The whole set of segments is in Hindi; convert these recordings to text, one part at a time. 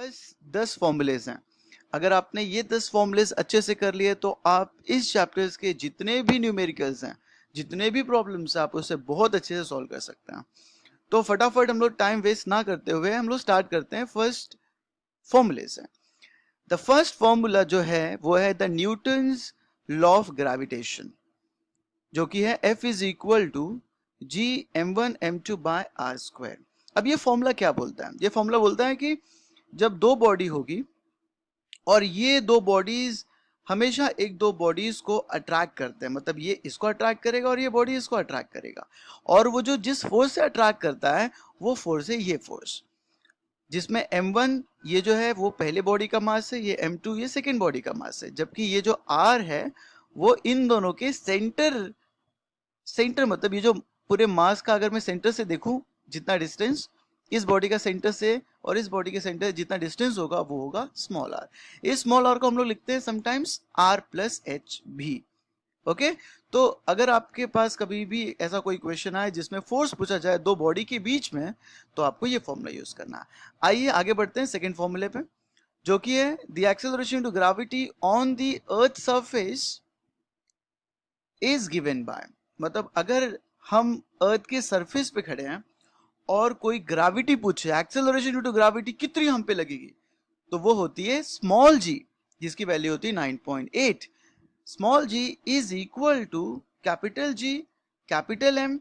पास 10 फॉर्मूलेज हैं। अगर आपने ये 10 फॉर्मूलेज अच्छे से कर लिए तो आप इस चैप्टर्स के जितने भी न्यूमेरिकल्स हैं, जितने भी प्रॉब्लम्स हैं, आप उसे बहुत अच्छे से सॉल्व कर सकते हैं। तो फटाफट हम लोग टाइम वेस्ट ना करते हुए हम लोग स्टार्ट करते हैं। फर्स्ट फॉर्मूले से द फर्स्ट फॉर्मूला जो है वो है the Newton's law of gravitation, जो कि है F is equal to G m1 m2 by R square. अब ये फॉर्मूला क्या बोलता है? ये फॉर्मूला बोलता है कि जब दो बॉडी होगी और ये दो बॉडीज हमेशा एक दो बॉडीज को अट्रैक्ट करते हैं, मतलब ये इसको अट्रैक्ट करेगा और ये बॉडी इसको अट्रैक्ट करेगा, और वो जो जिस फोर्स से अट्रैक्ट करता है वो फोर्स है ये फोर्स, जिसमें m1 ये जो है वो पहले बॉडी का मास है, ये m2 ये सेकेंड बॉडी का मास है, जबकि ये जो r है वो इन दोनों के सेंटर मतलब ये जो पूरे मास का अगर मैं सेंटर से देखूं जितना डिस्टेंस इस बॉडी का सेंटर से और इस बॉडी के सेंटर जितना डिस्टेंस होगा वो होगा स्मॉल आर। इस स्मॉल आर को हम लोग लिखते हैं समटाइम्स r प्लस एच भी। ओके, तो अगर आपके पास कभी भी ऐसा कोई क्वेश्चन आए जिसमें फोर्स पूछा जाए दो बॉडी के बीच में, तो आपको ये फॉर्मूला यूज करना है। आइए आगे बढ़ते हैं सेकेंड फॉर्मूले पे, जो कि है the acceleration to gravity on the earth surface is given by, मतलब अगर हम अर्थ के सरफेस पे खड़े हैं और कोई ग्रेविटी पूछे, एक्सेलरेशन ड्यू टू ग्रेविटी कितनी हम पे लगेगी, तो वो होती है स्मॉल जी, जिसकी वैल्यू होती है 9.8। Small g is equal to capital G capital M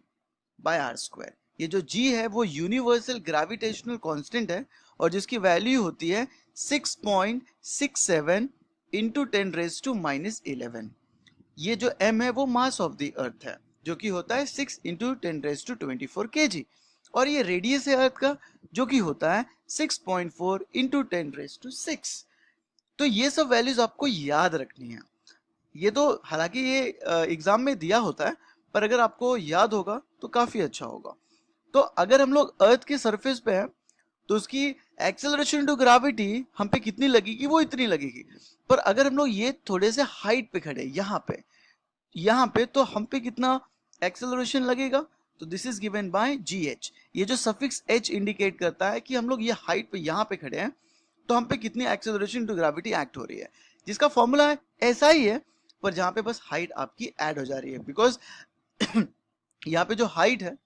by R square. ये जो जी है वो यूनिवर्सल ग्रेविटेशनल कांस्टेंट है और जिसकी वैल्यू होती है 6.67 इंटू 10⁻⁻11। ये जो m है वो मास ऑफ द अर्थ है, जो कि होता है 6 इंटू 10⁻24 kg, और ये रेडियस है अर्थ का जो कि होता है 6.4 इंटू 10⁻6। तो ये सब वैल्यूज आपको याद रखनी है। ये तो हालांकि ये एग्जाम में दिया होता है, पर अगर आपको याद होगा तो काफी अच्छा होगा। तो अगर हम लोग अर्थ के सरफेस पे हैं तो उसकी एक्सेलरेशन टू ग्रेविटी हम पे कितनी लगेगी, वो इतनी लगेगी। पर अगर हम लोग ये थोड़े से हाइट पे खड़े यहाँ पे तो हम पे कितना एक्सेलरेशन लगेगा, तो this is given bye ji H. ये जो सफिक्स एच इंडिकेट करता है कि हम लोग ये हाइट पे यहाँ पे खड़े हैं तो हम पे कितनी एक्सेलरेशन टू ग्रेविटी एक्ट हो रही है, जिसका फॉर्मूला है ऐसा ही है, पर जहां पे बस हाइट आपकी ऐड हो जा रही है, बिकॉज यहाँ पे जो हाइट है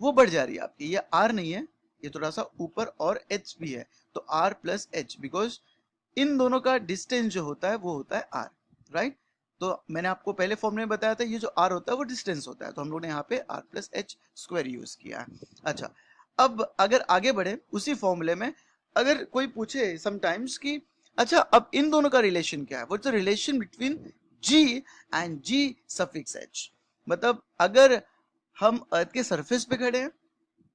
वो बढ़ जा रही है आपकी, ये आर नहीं है, ये थोड़ा सा ऊपर और एच भी है, तो आर प्लस एच, बिकॉज इन दोनों का डिस्टेंस जो होता है वो होता है आर, राइट। तो मैंने आपको पहले फॉर्मूले में बताया था ये जो आर होता है वो डिस्टेंस होता है, तो हम लोग ने यहाँ पे R plus H square use किया है। अच्छा, अब अगर आगे बढ़े उसी फॉर्मूले में, अगर कोई पूछे समटाइम्स कि अच्छा अब इन दोनों का रिलेशन क्या है, what's the relation between g and g suffix H, मतलब अगर हम अर्थ के सरफेस पे खड़े हैं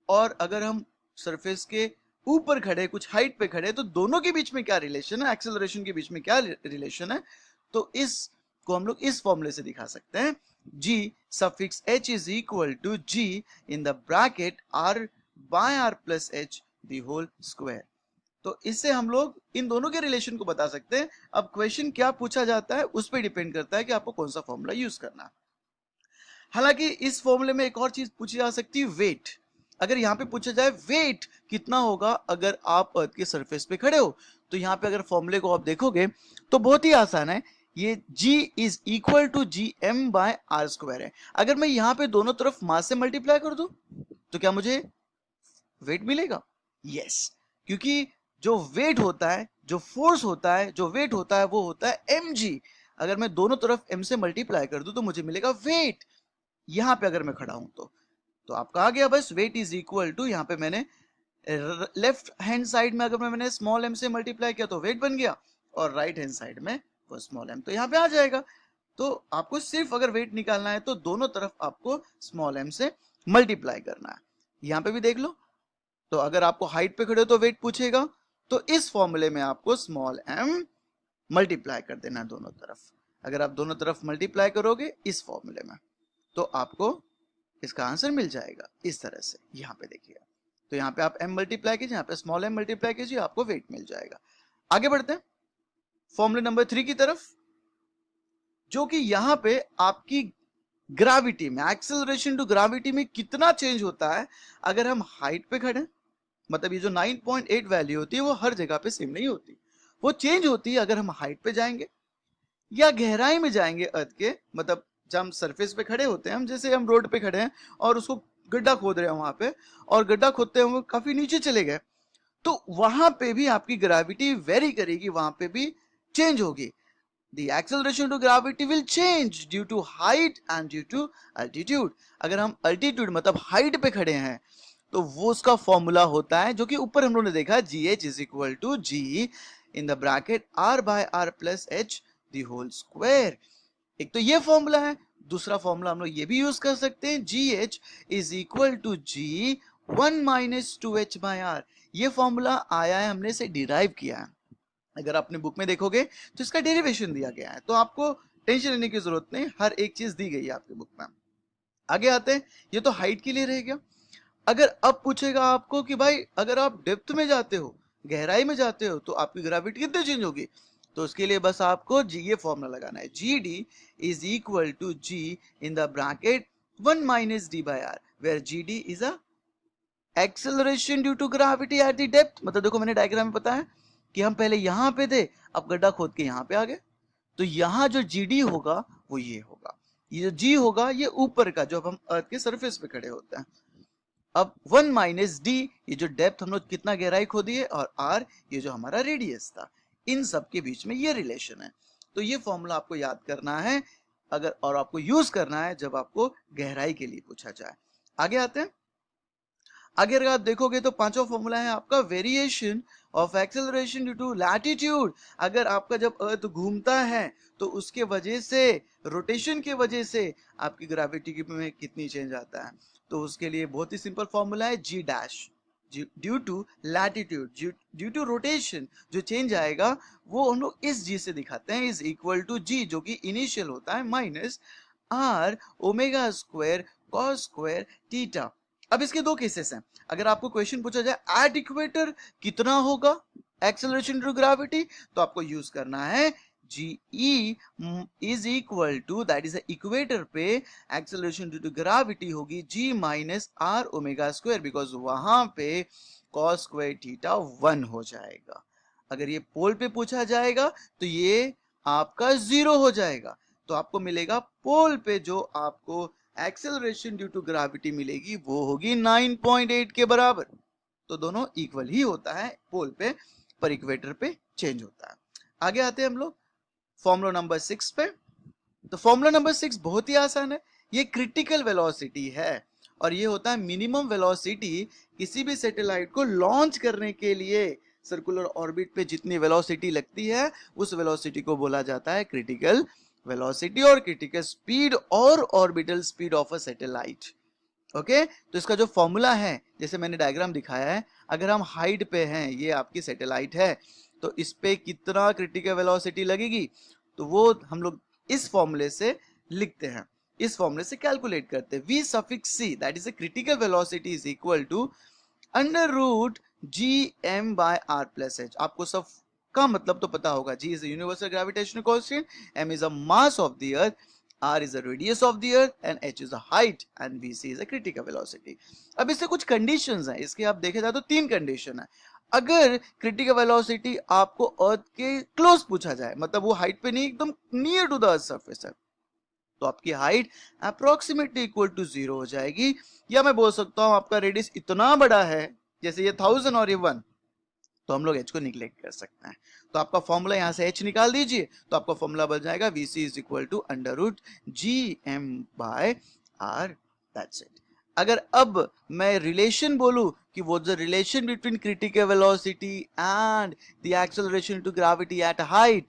और अगर हम सरफेस के ऊपर खड़े कुछ हाइट पे खड़े, तो दोनों के बीच में क्या रिलेशन है, एक्सेलरेशन के बीच में क्या रिलेशन है, तो इस को हम लोग इस फॉर्मूले से दिखा सकते हैं, g suffix h is equal to g in the bracket r by r plus h the whole square. तो इससे हम लोग इन दोनों के रिलेशन को बता सकते हैं। अब क्वेश्चन क्या पूछा जाता है उस पर डिपेंड करता है कि आपको कौन सा फॉर्मूला यूज करना है। हालांकि इस फॉर्मूले में एक और चीज पूछी जा सकती है, वेट। अगर यहाँ पे पूछा जाए वेट कितना होगा अगर आप अर्थ के सरफेस पे खड़े हो, तो यहाँ पे अगर फॉर्मूले को आप देखोगे तो बहुत ही आसान है, ये g is equal to G M by R square है। अगर मैं यहाँ पे दोनों तरफ मास से मल्टीप्लाई कर दूं तो क्या मुझे वेट मिलेगा? यस, क्योंकि जो वेट होता है, जो फोर्स होता है, जो वेट होता है वो होता है mg। अगर मैं दोनों तरफ m से मल्टीप्लाई कर दूं तो मुझे मिलेगा वेट। यहाँ पे अगर मैं खड़ा हूं तो आपका आ गया बस, वेट इज इक्वल टू, यहाँ पे मैंने लेफ्ट हैंड साइड में अगर मैंने स्मॉल m से मल्टीप्लाई किया तो वेट बन गया, और राइट हैंड साइड में वो स्मॉल m, तो यहाँ पे आ जाएगा। तो आपको सिर्फ अगर वेट निकालना है तो दोनों तरफ आपको स्मॉल m से मल्टीप्लाई करना है। यहाँ पे भी देख लो, तो अगर आपको हाइट पे खड़े हो तो वेट पूछेगा, तो इस फॉर्मूले में आपको स्मॉल m मल्टीप्लाई कर देना है दोनों तरफ। अगर आप दोनों तरफ मल्टीप्लाई करोगे इस फॉर्मूले में तो आपको इसका आंसर मिल जाएगा इस तरह से। यहाँ पे देखिए, तो यहाँ पे आप m मल्टीप्लाई कीजिए, यहाँ पे स्मॉल m मल्टीप्लाई कीजिए, आपको वेट मिल जाएगा। आगे बढ़ते हैं फॉर्मूले नंबर 3 की तरफ, जो कि यहाँ पे आपकी ग्रेविटी में, एक्सेलरेशन टू ग्रेविटी में कितना चेंज होता है अगर हम हाइट पे खड़े मतलब ये जो 9.8 वैल्यू होती है वो हर जगह पे सेम नहीं होती, वो चेंज होती है अगर हम हाइट पे जाएंगे या गहराई में जाएंगे अर्थ के। मतलब जब हम सरफेस पे खड़े होते हैं, हम जैसे हम रोड पे खड़े हैं और उसको गड्ढा खोद रहे हैं वहां पे, और गड्ढा खोदते हुए काफी नीचे चले गए, तो वहां पे भी आपकी ग्रेविटी वेरी करेगी, वहां पे भी चेंज होगी। The acceleration to gravity will change due to height and due to altitude। अगर हम altitude मतलब height पे खड़े हैं तो वो उसका फॉर्मूला होता है जो कि ऊपर हम लोगों ने देखा, gh is equal to g in the bracket r by r plus h the whole square। एक तो ये फॉर्मूला है, दूसरा फॉर्मूला हम लोग ये भी यूज कर सकते हैं, gh is equal to g 1 minus 2h by r। ये फॉर्मूला आया है, हमने इसे डिराइव किया है। अगर आपने बुक में देखोगे तो इसका डेरिवेशन दिया गया है, तो आपको टेंशन लेने की जरूरत नहीं, हर एक चीज दी गई है आपके बुक में। आगे आते हैं, ये तो हाइट के लिए रह गया। अगर अब पूछेगा आपको कि भाई अगर आप डेप्थ में जाते हो, गहराई में जाते हो, तो आपकी ग्रेविटी कितने चेंज होगी, तो उसके लिए बस आपको जी ये फॉर्मूला लगाना है, g D is equal to g in the bracket 1 minus D by R, where g D is a acceleration due to gravity at the depth. मतलब देखो मैंने डायग्राम में बताया कि हम पहले यहां पे थे, अब गड्ढा खोद के यहां पे आ गए, तो यहां जो जीडी होगा वो ये होगा, ये जो जी होगा ये ऊपर का, जो हम अर्थ के सरफेस पे खड़े होते हैं। अब 1 माइनस डी, ये जो डेप्थ हम लोग कितना गहराई खोदी है, और आर ये जो हमारा रेडियस था, इन सब के बीच में ये रिलेशन है। तो ये फॉर्मूला आपको याद करना है अगर, और आपको यूज करना है जब आपको गहराई के लिए पूछा जाए। आगे आते हैं, आगे अगर आप देखोगे तो पांचवा फॉर्मूला है आपका variation of acceleration due to latitude. अगर आपका जब अर्थ घूमता है तो उसके वजह से, रोटेशन के वजह से आपकी ग्रेविटी में कितनी चेंज आता है, तो उसके लिए बहुत ही सिंपल फॉर्मूला है g dash, due to latitude, due to rotation जो चेंज आएगा वो हम लोग इस जी से दिखाते हैं, इज इक्वल टू जी जो कि इनिशियल होता है minus are omega square cos square theta. अब इसके दो केसेस हैं, अगर आपको क्वेश्चन पूछा जाए एट इक्वेटर कितना होगा एक्सेलरेशन टू ग्रेविटी, तो आपको यूज करना है g e is equal to, that is equator पे एक्सेलरेशन ड्यू टू ग्रेविटी होगी g minus are omega square, because वहां पे कॉस स्क्वायर थीटा 1 हो जाएगा। अगर ये पोल पे पूछा जाएगा तो ये आपका 0 हो जाएगा, तो आपको मिलेगा पोल पे जो आपको एक्सेलरेशन ड्यू टू ग्रेविटी मिलेगी वो होगी 9.8 के बराबर। तो दोनों इक्वल ही होता है पोल पे, पर इक्वेटर पे चेंज होता है। आगे आते हैं हम लोग फॉर्मूला नंबर 6 पे। तो फॉर्मूला नंबर 6 बहुत ही आसान है, ये क्रिटिकल वेलोसिटी है, और ये होता है मिनिमम वेलोसिटी किसी भी सैटेलाइट को लॉन्च करने के लिए सर्कुलर ऑर्बिट पे जितनी वेलोसिटी लगती है उस वेलोसिटी को बोला जाता है क्रिटिकल वेलोसिटी और क्रिटिकल स्पीड और orbital speed of a satellite. Okay, तो इसका जो फॉर्मूला है जैसे मैंने डायग्राम दिखाया है, अगर हम हाइट पे हैं, ये आपकी सैटेलाइट है, तो इस पे कितना क्रिटिकल वेलोसिटी लगेगी, तो वो हम लोग इस फॉर्मूले से लिखते हैं, इस फॉर्मूले से कैलकुलेट करते हैं। v suffix c that is a critical velocity is equal to under root G M by R plus H. आपको सब का मतलब तो पता होगा, g is the universal gravitational constant, m is a mass of the earth, r is the radius of the earth and h is the height and vc is the critical velocity। अब इससे कुछ कंडीशंस हैं, इसके आप देखे जाए तो 3 कंडीशन है। अगर क्रिटिकल वेलोसिटी आपको अर्थ के क्लोज पूछा जाए, मतलब वो हाइट पे नहीं, एकदम near to the earth surface है, तो आपकी हाइट अप्रोक्सीमेटली इक्वल टू 0 हो जाएगी। या मैं बोल सकता हूं आपका रेडियस इतना बड़ा है, जैसे ये 1000 और ये 1, तो हम लोग h को निग्लेक्ट कर सकते हैं। तो आपका फॉर्मूला यहां से h निकाल दीजिए, तो आपका फॉर्मूला बन जाएगा vc is equal to under root G M by R, that's it. अगर अब मैं रिलेशन बोलूं कि वो the relation between critical velocity and the acceleration to gravity at height,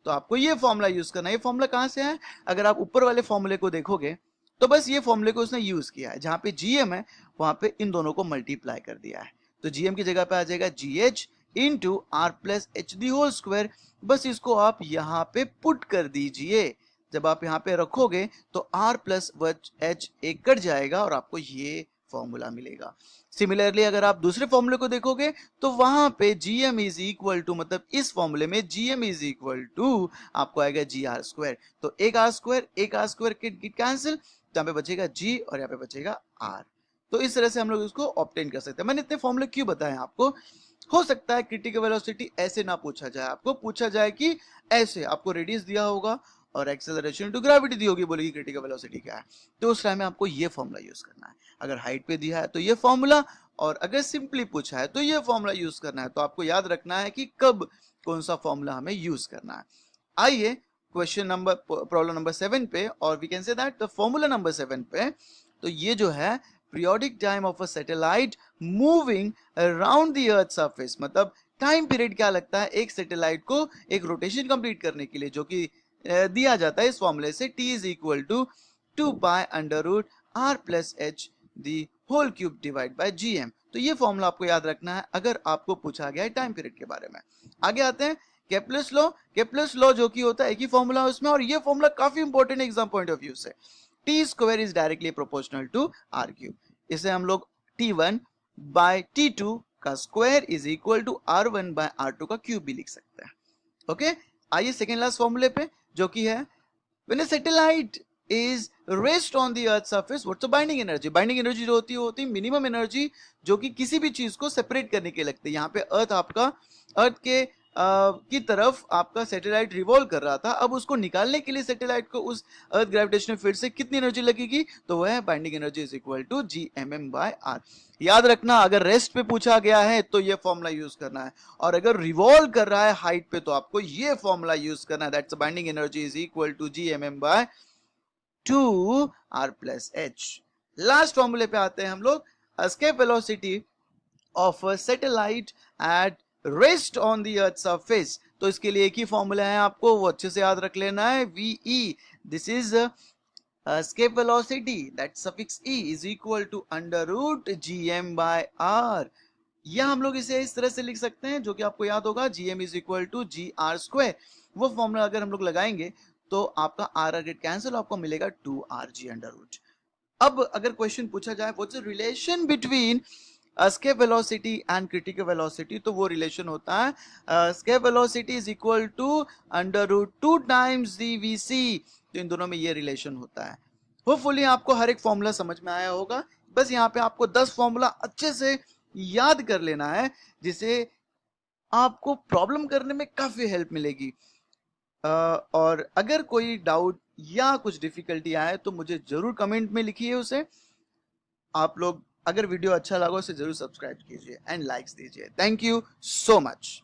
तो आपको ये फॉर्मूला यूज करना है। ये फॉर्मूला कहां से है, अगर आप ऊपर वाले फॉर्मूले को देखोगे तो बस ये फॉर्मूले को उसने यूज किया है, जहां पे जीएम है वहां पे इन दोनों को मल्टीप्लाई कर दिया है, तो जीएम की जगह पे आ जाएगा GH into R plus H the whole square. बस इसको आप यहाँ पे पुट कर दीजिए, जब आप यहाँ पे रखोगे तो आर प्लस एच एक कट जाएगा और आपको ये फॉर्मूला मिलेगा। सिमिलरली अगर आप दूसरे फॉर्मूले को देखोगे तो वहां पे जीएम इज इक्वल टू, मतलब इस फॉर्मूले में जीएम इज इक्वल टू आपको आएगा जी आर स्क्वायर, तो एक आर स्क्वायर के कैंसिल, यहाँ पे बचेगा जी और यहाँ पे बचेगा आर, तो इस तरह से हम लोग इसको ऑब्टेन कर सकते हैं। मैंने इतने फॉर्मूले क्यों बताए आपको, हो सकता है क्रिटिकल वेलोसिटी ऐसे ना पूछा जाए, आपको पूछा जाए कि ऐसे आपको रेडियस दिया होगा और एक्सेलरेशन टू ग्रेविटी दी होगी, बोलेगी क्रिटिकल वेलोसिटी क्या है, तो उस टाइम में आपको ये फॉर्मूला यूज करना है। अगर हाइट पे दिया है तो ये फॉर्मूला, और अगर सिंपली पूछा है तो ये फॉर्मूला यूज करना है। तो आपको याद रखना है कि कब कौन सा फॉर्मूला हमें यूज करना है। आइए क्वेश्चन नंबर प्रॉब्लम नंबर 7 पे, और we can say that the formula number 7 पे, तो ये जो है periodic time of a satellite moving around the earth surface, मतलब टाइम पीरियड क्या लगता है एक सैटेलाइट को एक रोटेशन कंप्लीट करने के लिए, जो कि दिया जाता है इस फॉर्मूले से, t is equal to 2 pi under root r plus H the whole cube divide by gm। तो ये फॉर्मूला आपको याद रखना है अगर आपको पूछा गया है टाइम पीरियड के बारे में। आगे आते हैं केप्लर्स लॉ। केप्लर्स लॉ जो कि होता है एक ही फॉर्मूला है उसमें, और ये फॉर्मूला काफी इंपॉर्टेंट है एग्जाम पॉइंट ऑफ व्यू से। T square is directly proportional to R cube. इसे हम लोग t1 बाय t2 का square is equal to r1 by r2 का क्यूब भी लिख सकते हैं। ओके, आइए सेकेंड लास्ट फॉर्मूले पे, जो कि है when a satellite is rest on the earth surface what's the binding energy. Binding energy जो होती है मिनिमम एनर्जी जो कि किसी भी चीज को सेपरेट करने के लिए लगती है। यहाँ पे अर्थ के की तरफ आपका सैटेलाइट रिवॉल्व कर रहा था, अब उसको निकालने के लिए सैटेलाइट को उस अर्थ ग्रेविटेशनल फील्ड से कितनी एनर्जी लगेगी, तो वह है binding energy is equal to GMM by R। याद रखना अगर रेस्ट पे पूछा गया है तो ये फॉर्मूला यूज करना है, और अगर रिवॉल्व कर रहा है हाइट पे तो आपको ये फॉर्मूला यूज करना है, that's binding energy is equal to GMM by 2R plus H। Last फॉर्मूले पे आते हैं हम लोग, escape velocity of a satellite at rest on the earth surface. तो इसके लिए एक ही फॉर्मूला है, आपको वो अच्छे से याद रख लेना है, VE। This is escape velocity, that suffix E is equal to under root GM by R। या हम लोग इसे इस तरह से लिख सकते हैं जो कि आपको याद होगा, GM is equal to GR square। वो फॉर्मूला अगर हम लोग लगाएंगे तो आपका R गेट कैंसिल, आपको मिलेगा 2RG अंडर रूट। अब अगर क्वेश्चन पूछा जाए what's the relation between escape velocity and critical velocity, तो वो रिलेशन होता है escape velocity is equal to under root 2 times dvc। तो इन दोनों में ये रिलेशन होता है। होपफुली आपको हर एक फॉर्मूला समझ में आया होगा। बस यहाँ पे आपको 10 फॉर्मूला अच्छे से याद कर लेना है, जिसे आपको प्रॉब्लम करने में काफी हेल्प मिलेगी। और अगर कोई डाउट या कुछ डिफिकल्टी आए तो मुझे जरूर कमेंट में लिखिए उसे। आप लोग अगर वीडियो अच्छा लगा उसे जरूर सब्सक्राइब कीजिए एंड लाइक्स दीजिए। Thank you so much.